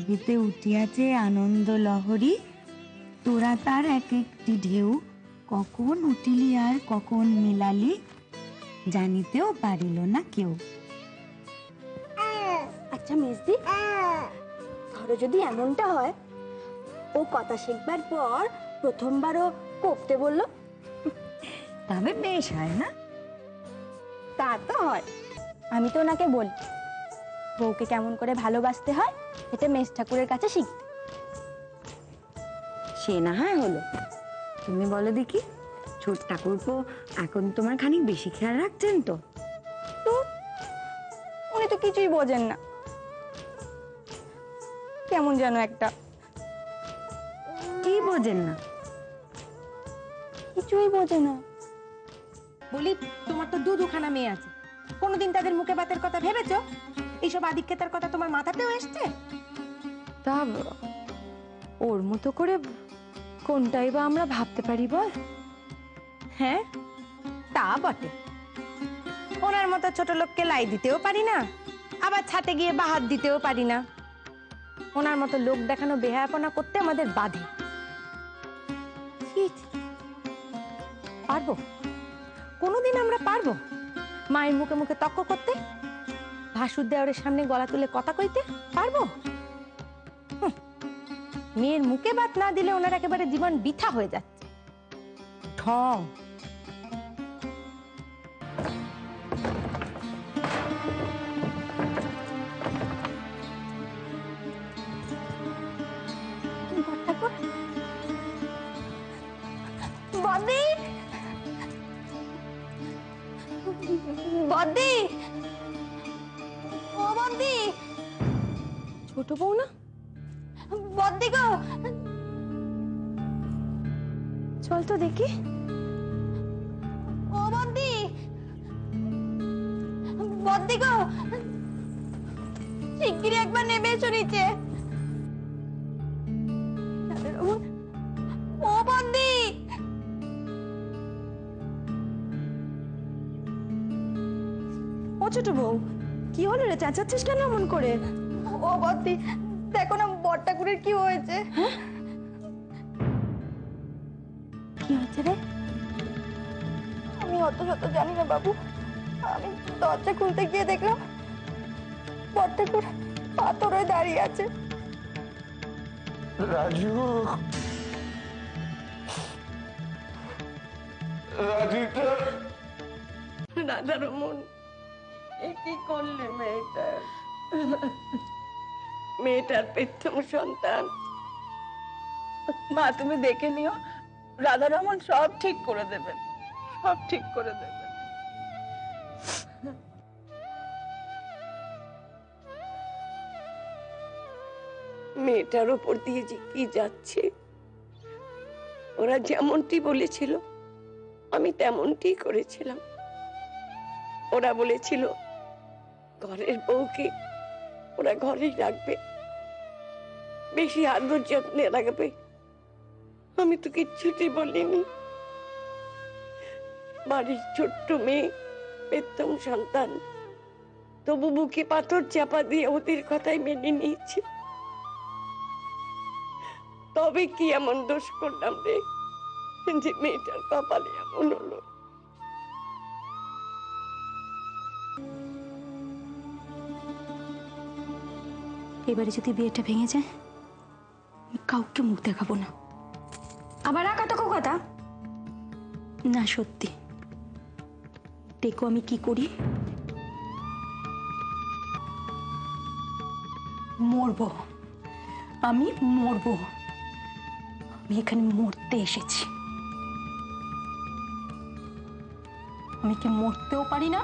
নভেতে উঠিয়াছে আনন্দ লহরী, তোরা তার এক একটি ঢেউ, কখন উঠিলি আর কখন মিলালি, জানিতেও পারিল না কেউ। আচ্ছা মেজদি, ধরো যদি এমনটা হয়, ও কথা শিখবার পর প্রথমবারও কোপতে বললো, তবে বেশ হয় না? তা তো হয়। আমি তো ওনাকে বলি বউকে কেমন করে ভালোবাসতে হয় এটা মেজ ঠাকুরের কাছে শিখতে। সে না হয় হলো, তুমি বলো দেখি, ছোট ঠাকুরপো এখন তোমার খানিক বেশি খেয়াল রাখছেন তো? তো উনি তো কিছুই বোঝেন না, কেমন যেন একটা। কি বোঝেন না? কিছুই বোঝে না। বলি, তোমার তো দুখানা মেয়ে আছে, কোনোদিন তাদের মুখে বাতের কথা ভেবেছো? এইসব আদিক্ষেতার কথা তোমার মাথাতেও এসছে? তা ওর মতো করে কোনটাই বা আমরা ভাবতে পারি বল? হ্যাঁ, তা বটে। ওনার মতো ছোট লোককে লাই দিতেও পারি না, আবার ছাতে গিয়ে বাহাত দিতেও পারি না। ওনার মতো লোক দেখানো বেহায়াপনা করতে আমাদের বাধে। পারবো? কোনোদিন আমরা পারবো মায়ের মুখে মুখে তক্ক করতে, ভাসুর দেওয়ারের সামনে গলা তুলে কথা কইতে পারবো? মেয়ের মুখে বাত না দিলে ওনার একেবারে জীবন বৃথা হয়ে যাচ্ছে। ঢং। বদি, বদি, ও বদি, ছোট বউ না? বদি গো, চল তো দেখি। ও বদি, বদি গো, শিগগিরই একবার নেমে এসো নিচে। ও বদি, ও ছোট বউ, কি হলো রে? চেঁচাচ্ছিস কেন এমন করে? ও বদি, দেখো না বড় ঠাকুরের কি হয়েছে। কি হয়েছে রে? আমি অত শত জানি না বাবু, আমি দরজা খুলতে গিয়ে দেখলাম বড় ঠাকুর পাথর হয়ে দাঁড়িয়ে আছে। রাজু, রাজুটা। রাধারমন, এ কি করলে মেয়েটার প্রথম সন্তান। মা, তুমি দেখে নিও, রাধারমন সব ঠিক করে দেবেন, সব ঠিক করে দেবেন। মেয়েটার উপর দিয়ে যে কি যাচ্ছে, ওরা যেমনটি বলেছিল আমি তেমনটি করেছিলাম। ওরা বলেছিল ঘরের বউকে ওরা ঘরেই রাখবে, বেশি আদর যত্নে রাখবে। আমি তো কিচ্ছুটি বলিনি। বাড়ির ছোট্ট মেয়ে, প্রথম সন্তান, তবু বুকে পাথর চাপা দিয়ে ওদের কথাই মেনে নিয়েছে। তবে কি এমন দোষ করলাম রে যে মেয়েটার কপালে এমন হলো? এবারে যদি বিয়েটা ভেঙে যায়, আমি কাউকে মুখ দেখাবো না। আবার আকা তো কথা না, সত্যি। দেখো আমি কি করি। মরবো, আমি মরবো। আমি এখানে মরতে এসেছি। আমি কি মরতেও পারি না?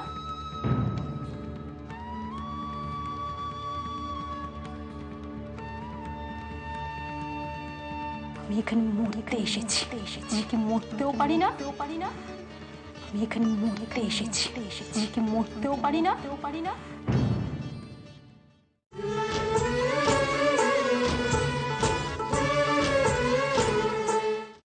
আমি এখানে মরতে এসেছি। আমি কি মরতেও পারি না? আমি এখানে মরতে এসেছি। আমি কি মরতেও পারি না?